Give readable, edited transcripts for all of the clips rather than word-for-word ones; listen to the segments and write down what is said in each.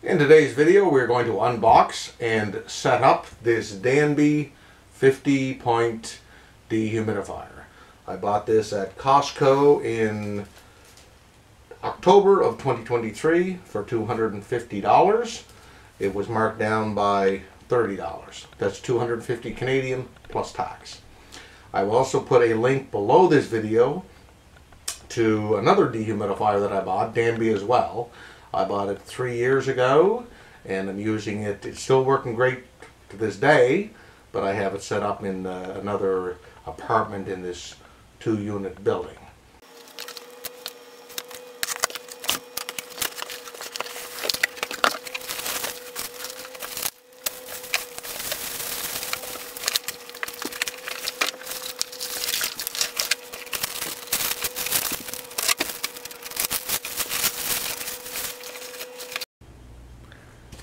In today's video, we're going to unbox and set up this Danby 50-point dehumidifier. I bought this at Costco in October of 2023 for $250. It was marked down by $30. That's $250 Canadian plus tax. I will also put a link below this video to another dehumidifier that I bought, Danby as well. I bought it 3 years ago and I'm using it. It's still working great to this day, but I have it set up in another apartment in this 2-unit building.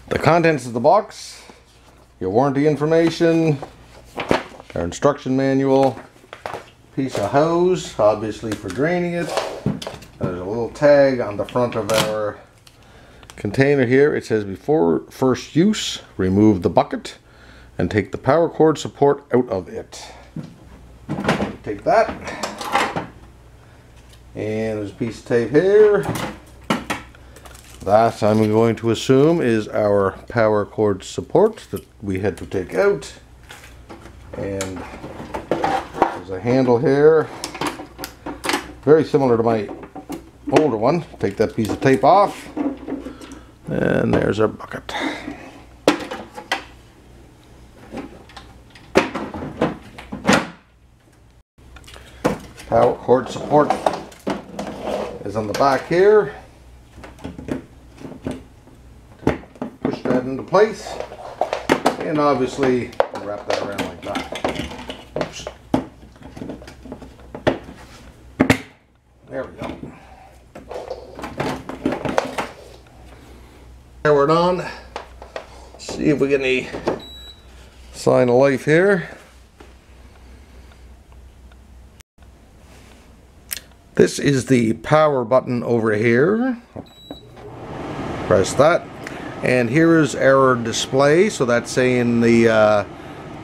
The contents of the box: your warranty information, our instruction manual, piece of hose, obviously for draining it. There's a little tag on the front of our container here. It says, before first use, remove the bucket and take the power cord support out of it. Take that. And there's a piece of tape here. That, I'm going to assume, is our power cord support that we had to take out. And there's a handle here, very similar to my older one. Take that piece of tape off, and there's our bucket. Power cord support is on the back here. Into place, and obviously wrap that around like that. Oops. There we go. Power it on. See if we get any sign of life here. This is the power button over here. Press that. And here is our display, so that's saying the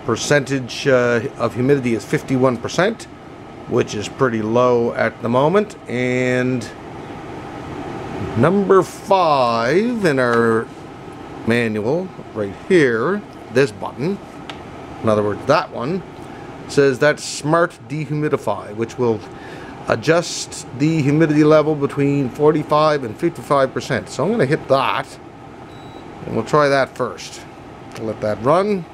percentage of humidity is 51%, which is pretty low at the moment. And number 5 in our manual, right here, this button, in other words that one, says that's Smart Dehumidify, which will adjust the humidity level between 45 and 55%. So I'm going to hit that. And we'll try that first. Let that run.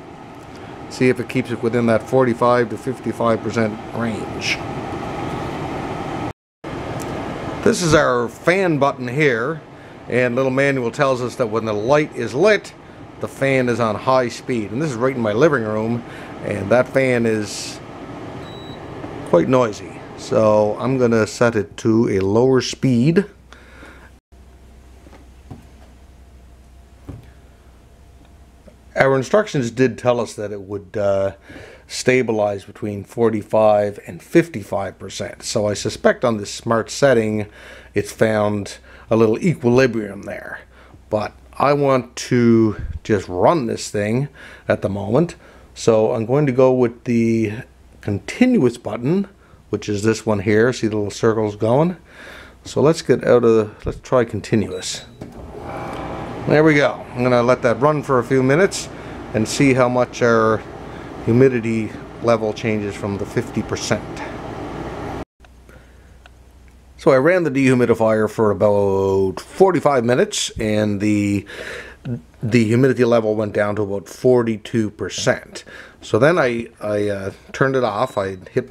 See if it keeps it within that 45 to 55% range. This is our fan button here, and little manual tells us that when the light is lit, the fan is on high speed. And this is right in my living room, and that fan is quite noisy. So I'm going to set it to a lower speed. Our instructions did tell us that it would stabilize between 45 and 55%. So I suspect on this smart setting, it's found a little equilibrium there. But I want to just run this thing at the moment. So I'm going to go with the continuous button, which is this one here. See the little circles going? So let's try continuous. There we go. I'm going to let that run for a few minutes and see how much our humidity level changes from the 50%. So I ran the dehumidifier for about 45 minutes and the humidity level went down to about 42%. So then I turned it off. I hit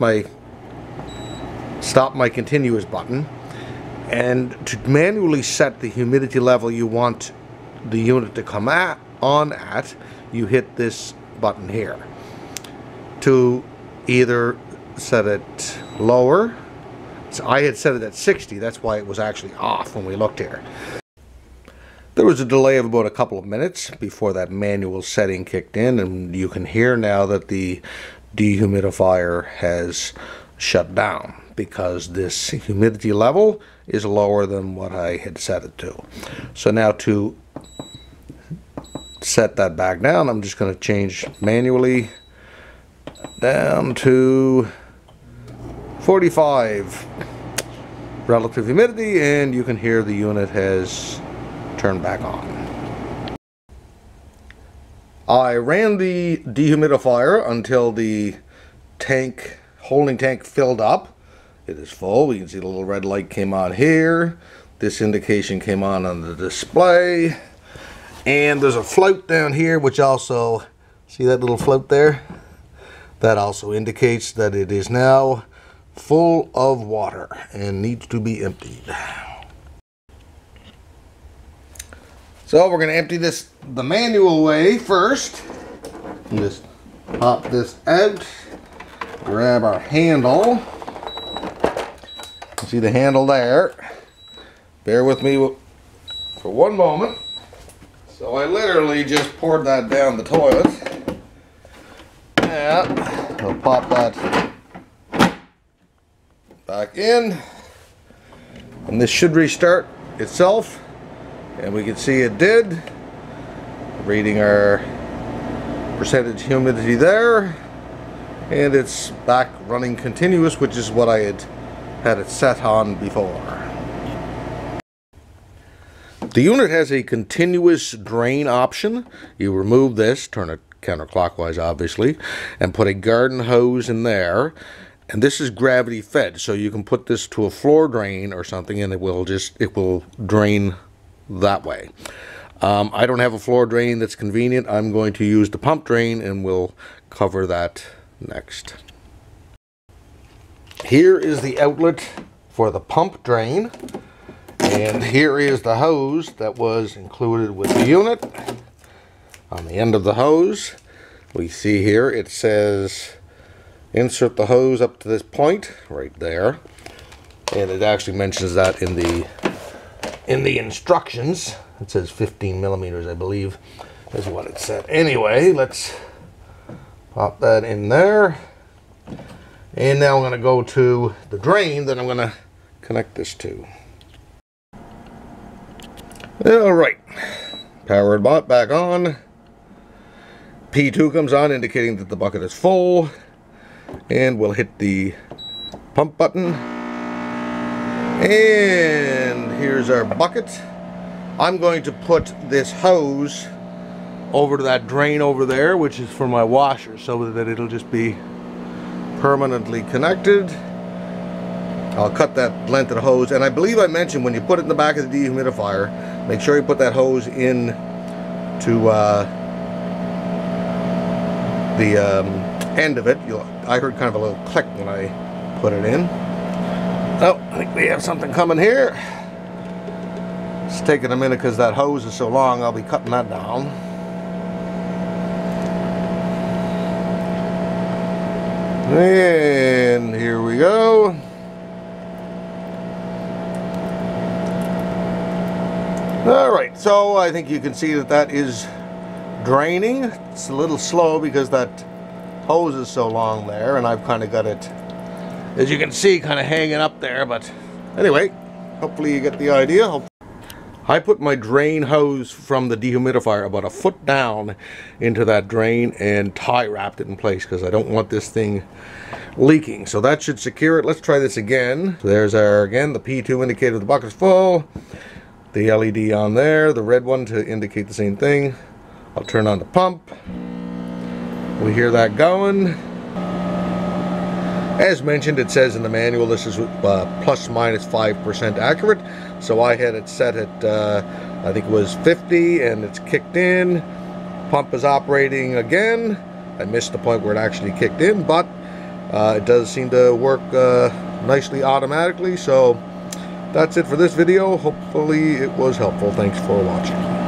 stop my continuous button, and to manually set the humidity level you want the unit to come on at, you hit this button here. To either set it lower, so I had set it at 60, that's why it was actually off when we looked here. There was a delay of about a couple of minutes before that manual setting kicked in, and you can hear now that the dehumidifier has shut down because this humidity level is lower than what I had set it to. So now to set that back down. I'm just going to change manually down to 45 relative humidity, and you can hear the unit has turned back on. I ran the dehumidifier until the holding tank filled up. It is full. You can see the little red light came on here. This indication came on the display. And there's a float down here, which also, see that little float there? That also indicates that it is now full of water and needs to be emptied. So we're going to empty this the manual way first. Just pop this out, grab our handle. See the handle there. Bear with me for one moment. So I literally just poured that down the toilet. Yeah, I'll pop that back in, and this should restart itself, and we can see it did. Reading our percentage humidity there, and it's back running continuous, which is what I had it set on before. The unit has a continuous drain option. You remove this, turn it counterclockwise obviously, and put a garden hose in there. And this is gravity fed, so you can put this to a floor drain or something and it will drain that way. I don't have a floor drain that's convenient. I'm going to use the pump drain, and we'll cover that next. Here is the outlet for the pump drain, and here is the hose that was included with the unit. On the end of the hose, we see here it says insert the hose up to this point right there, and it actually mentions that in the instructions. It says 15 millimeters, I believe, is what it said. Anyway, let's pop that in there, and now I'm going to go to the drain that I'm going to connect this to. All right, powered bot back on. P2 comes on, indicating that the bucket is full. And we'll hit the pump button, and here's our bucket. I'm going to put this hose over to that drain over there, which is for my washer, so that it'll just be permanently connected. I'll cut that length of the hose, and I believe I mentioned when you put it in the back of the dehumidifier, make sure you put that hose in to the end of it. I heard kind of a little click when I put it in. Oh, I think we have something coming here. It's taking a minute because that hose is so long. I'll be cutting that down. And here we go. Alright, so I think you can see that that is draining. It's a little slow because that hose is so long there, and I've kind of got it, as you can see, kind of hanging up there. But anyway, hopefully you get the idea. I put my drain hose from the dehumidifier about a foot down into that drain and tie wrapped it in place because I don't want this thing leaking. So that should secure it. Let's try this again. So there's again, the P2 indicator the bucket's full. The LED on there, the red one to indicate the same thing. I'll turn on the pump. We hear that going. As mentioned, it says in the manual this is plus minus 5% accurate. So I had it set at, I think it was 50, and it's kicked in. Pump is operating again. I missed the point where it actually kicked in, but it does seem to work nicely automatically. So that's it for this video. Hopefully it was helpful. Thanks for watching.